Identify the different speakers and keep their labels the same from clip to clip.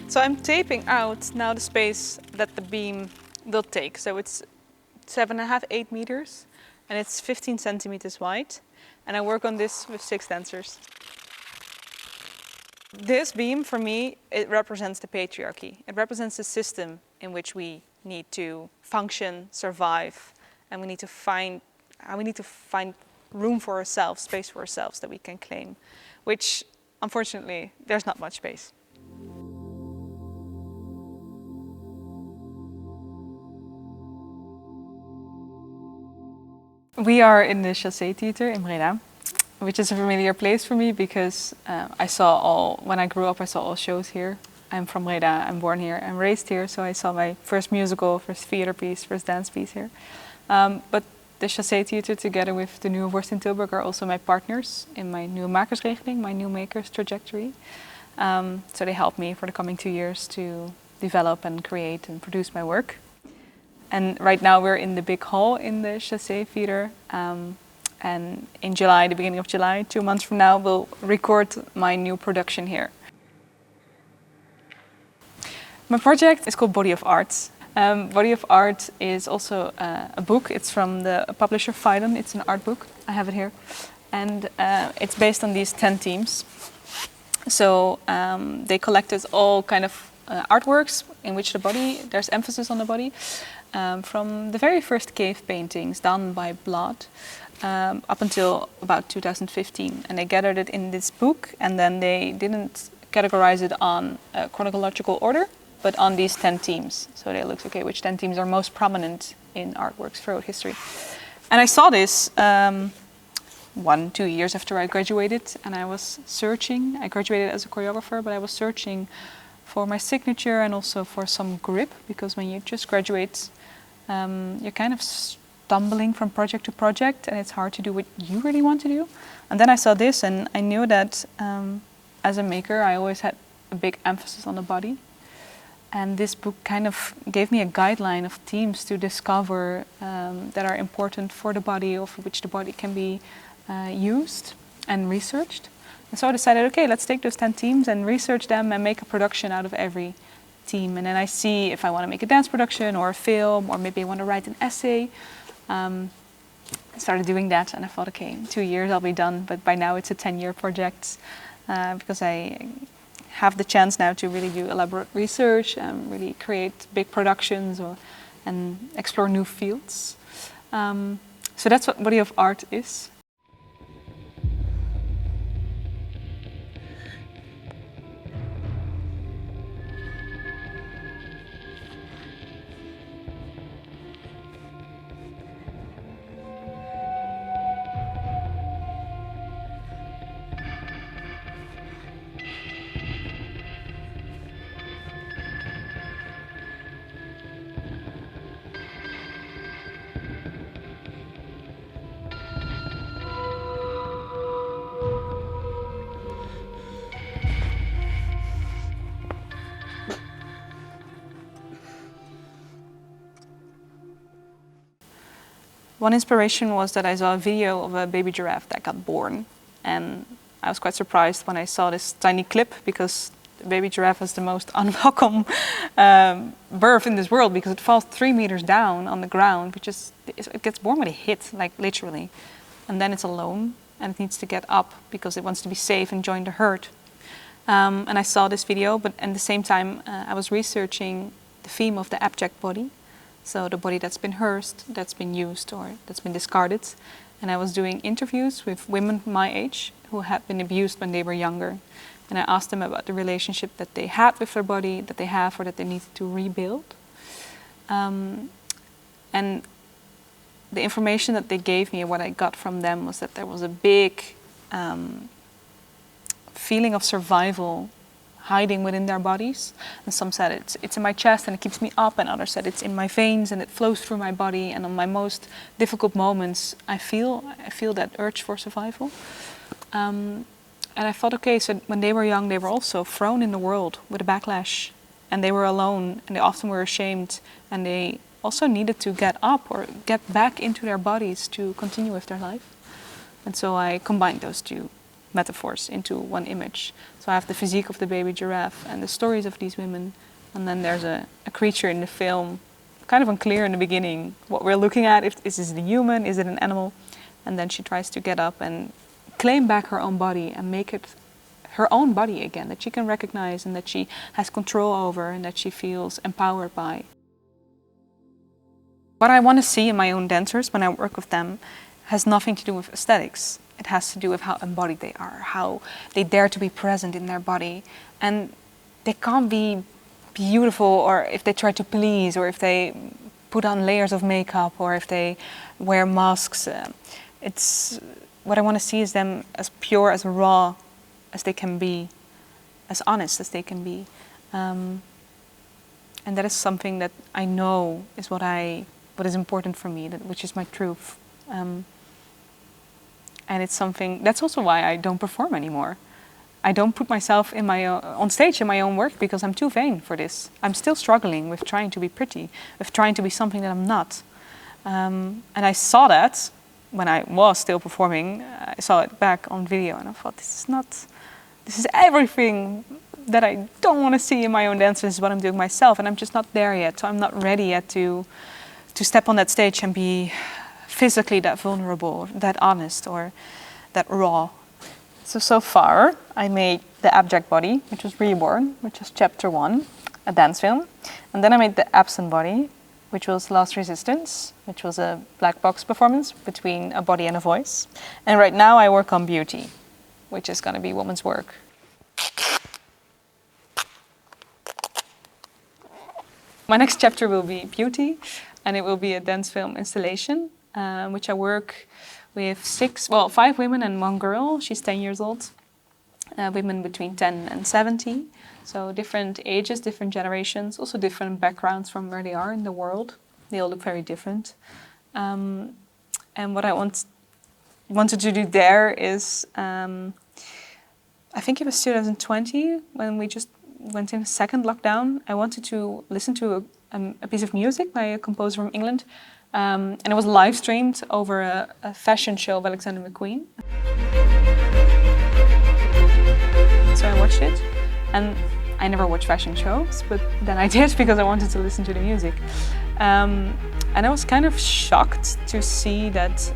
Speaker 1: So I'm taping out now the space that the beam will take. So it's 7.5, 8 meters, and it's 15 centimeters wide. And I work on this with 6 dancers. This beam, for me, it represents the patriarchy. It represents the system in which we need to function, survive, and we need to find room for ourselves, space for ourselves that we can claim, which, unfortunately, there's not much space. We are in the Chassé Theatre in Breda, which is a familiar place for me because when I grew up, I saw all shows here. I'm from Breda, I'm born here, I'm raised here, so I saw my first musical, first theater piece, first dance piece here. But the Chassé Theatre, together with the Nieuwe Vorst in Tilburg, are also my partners in my Nieuwe Makersregeling, my New Makers trajectory. So they help me for the coming 2 years to develop and create and produce my work. And right now we're in the big hall in the Chassé Theatre. And in July, the beginning of July, 2 months from now, we'll record my new production here. My project is called Body of Art. Body of Art is also a book. It's from the publisher Phaidon. It's an art book. I have it here. And it's based on these 10 themes. So they collected all kind of artworks in which there's emphasis on the body. From the very first cave paintings done by blood up until about 2015. And they gathered it in this book, and then they didn't categorize it on a chronological order, but on these 10 themes. So they looked, okay, which 10 themes are most prominent in artworks throughout history. And I saw this 2 years after I graduated, and I was searching. I graduated as a choreographer, but I was searching for my signature and also for some grip, because when you just graduate, you're kind of stumbling from project to project, and it's hard to do what you really want to do. And then I saw this, and I knew that as a maker, I always had a big emphasis on the body. And this book kind of gave me a guideline of themes to discover that are important for the body, or for which the body can be used and researched. And so I decided, okay, let's take those 10 themes and research them and make a production out of every theme. And then I see if I want to make a dance production or a film, or maybe I want to write an essay. I started doing that, and I thought, okay, in 2 years I'll be done. But by now it's a 10-year project because I have the chance now to really do elaborate research and really create big productions and explore new fields. So that's what Body of Art is. One inspiration was that I saw a video of a baby giraffe that got born, and I was quite surprised when I saw this tiny clip, because the baby giraffe is the most unwelcome birth in this world, because it falls 3 meters down on the ground, it gets born with a hit, like literally, and then it's alone, and it needs to get up because it wants to be safe and join the herd. And I saw this video, but at the same time I was researching the theme of the abject body. So the body that's been hearsed, that's been used, or that's been discarded. And I was doing interviews with women my age who had been abused when they were younger. And I asked them about the relationship that they had with their body, that they have, or that they need to rebuild. And the information that they gave me, what I got from them, was that there was a big feeling of survival hiding within their bodies. And some said it's in my chest and it keeps me up, and others said it's in my veins and it flows through my body, and on my most difficult moments I feel that urge for survival. And I thought, okay, so when they were young, they were also thrown in the world with a backlash, and they were alone, and they often were ashamed, and they also needed to get up or get back into their bodies to continue with their life. And so I combined those two metaphors into one image. So I have the physique of the baby giraffe and the stories of these women, and then there's a creature in the film, kind of unclear in the beginning what we're looking at. Is this a human? Is it an animal? And then she tries to get up and claim back her own body and make it her own body again, that she can recognize and that she has control over and that she feels empowered by. What I want to see in my own dancers when I work with them has nothing to do with aesthetics. It has to do with how embodied they are, how they dare to be present in their body. And they can't be beautiful, or if they try to please, or if they put on layers of makeup, or if they wear masks. It's what I want to see is them as pure, as raw as they can be, as honest as they can be. And that is something that I know is what is important for me, which is my truth. And it's something, that's also why I don't perform anymore. I don't put myself on stage in my own work because I'm too vain for this. I'm still struggling with trying to be pretty, with trying to be something that I'm not. And I saw that when I was still performing. I saw it back on video and I thought, this is everything that I don't want to see in my own dances, is what I'm doing myself, and I'm just not there yet. So I'm not ready yet to step on that stage and be physically that vulnerable, that honest, or that raw. So far, I made the abject body, which was Reborn, which was chapter 1, a dance film. And then I made the absent body, which was Last Resistance, which was a black box performance between a body and a voice. And right now I work on Beauty, which is going to be woman's work. My next chapter will be Beauty, and it will be a dance film installation, which I work with 5 women and 1 girl. She's 10 years old. Women between 10 and 70. So different ages, different generations, also different backgrounds from where they are in the world. They all look very different. And what I wanted to do there is, I think it was 2020, when we just went in a second lockdown. I wanted to listen to a piece of music by a composer from England. And it was live streamed over a fashion show of Alexander McQueen. So I watched it, and I never watch fashion shows, but then I did because I wanted to listen to the music. And I was kind of shocked to see that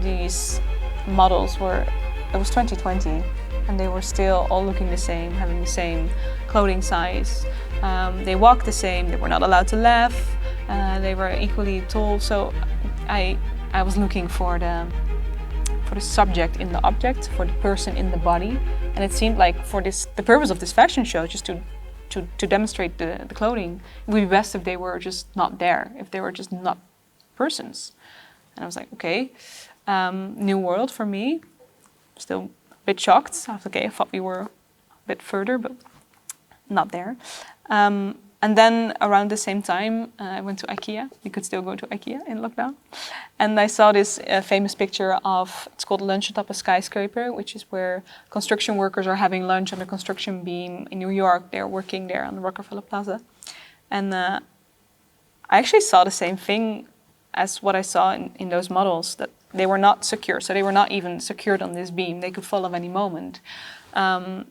Speaker 1: these models it was 2020, and they were still all looking the same, having the same clothing size. They walked the same, they were not allowed to laugh. They were equally tall, so I was looking for the subject in the object, for the person in the body, and it seemed like the purpose of this fashion show, just to demonstrate the clothing, it would be best if they were just not there, if they were just not persons. And I was like, okay, new world for me. Still a bit shocked. I was okay, I thought we were a bit further, but not there. And then around the same time, I went to IKEA. You could still go to IKEA in lockdown. And I saw this famous picture it's called Lunch Atop a Skyscraper, which is where construction workers are having lunch on a construction beam in New York. They're working there on the Rockefeller Plaza. And I actually saw the same thing as what I saw in those models, that they were not secure. So they were not even secured on this beam. They could fall at any moment. But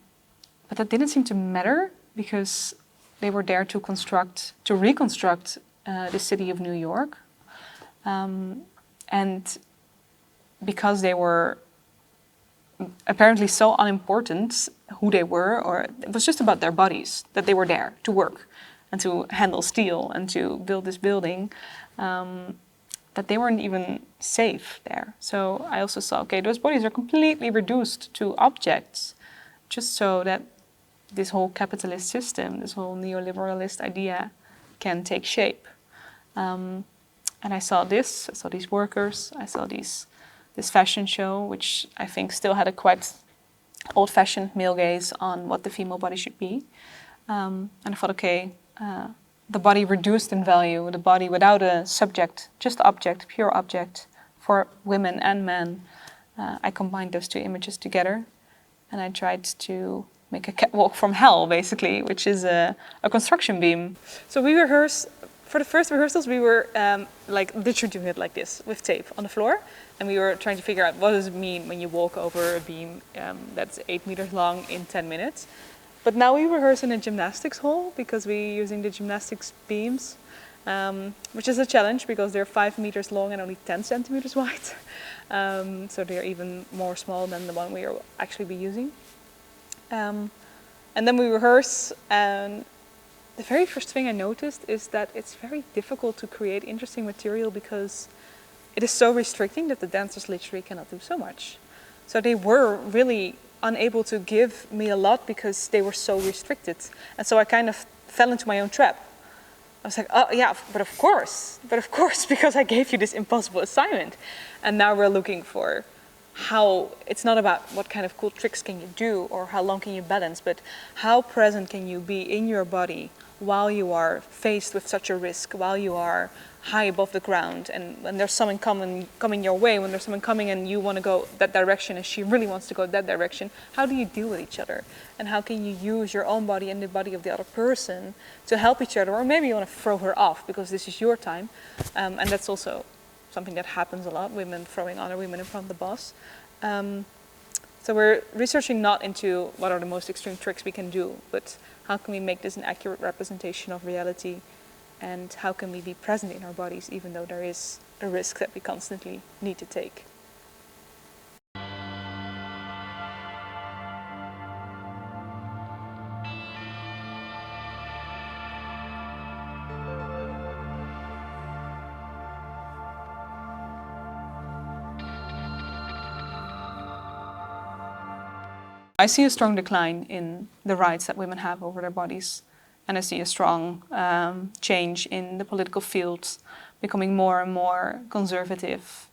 Speaker 1: that didn't seem to matter, because they were there to reconstruct the city of New York. And because they were apparently so unimportant who they were, or it was just about their bodies, that they were there to work and to handle steel and to build this building, that they weren't even safe there. So I also saw, okay, those bodies are completely reduced to objects, just so that this whole capitalist system, this whole neoliberalist idea can take shape. And I saw these workers, I saw this fashion show, which I think still had a quite old-fashioned male gaze on what the female body should be. And I thought, okay, the body reduced in value, the body without a subject, just object, pure object, for women and men. I combined those 2 images together, and I tried to make a catwalk from hell, basically, which is a construction beam. So we rehearse For the first rehearsals, we were like literally doing it like this with tape on the floor, and we were trying to figure out what does it mean when you walk over a beam that's 8 meters long in 10 minutes. But now we rehearse in a gymnastics hall because we're using the gymnastics beams, which is a challenge because they're 5 meters long and only 10 centimeters wide. So they're even more small than the one we will actually be using. And then we rehearse, and the very first thing I noticed is that it's very difficult to create interesting material because it is so restricting that the dancers literally cannot do so much. So they were really unable to give me a lot because they were so restricted. And so I kind of fell into my own trap. I was like, oh yeah, but of course, because I gave you this impossible assignment. And now we're looking for how, it's not about what kind of cool tricks can you do or how long can you balance, but how present can you be in your body while you are faced with such a risk, while you are high above the ground, and when there's someone coming your way, when there's someone coming and you want to go that direction and she really wants to go that direction, how do you deal with each other? And how can you use your own body and the body of the other person to help each other? Or maybe you want to throw her off because this is your time. And that's also something that happens a lot, women throwing other women in front of the boss. So we're researching not into what are the most extreme tricks we can do, but how can we make this an accurate representation of reality, and how can we be present in our bodies even though there is a risk that we constantly need to take. I see a strong decline in the rights that women have over their bodies. And I see a strong change in the political field, becoming more and more conservative.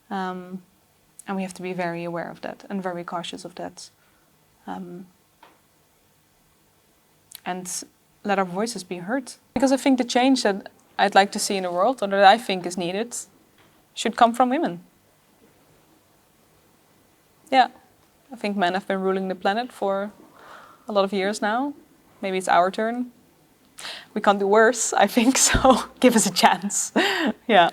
Speaker 1: And we have to be very aware of that and very cautious of that. And let our voices be heard. Because I think the change that I'd like to see in the world, or that I think is needed, should come from women. Yeah, I think men have been ruling the planet for a lot of years now. Maybe it's our turn. We can't do worse, I think, so give us a chance. Yeah.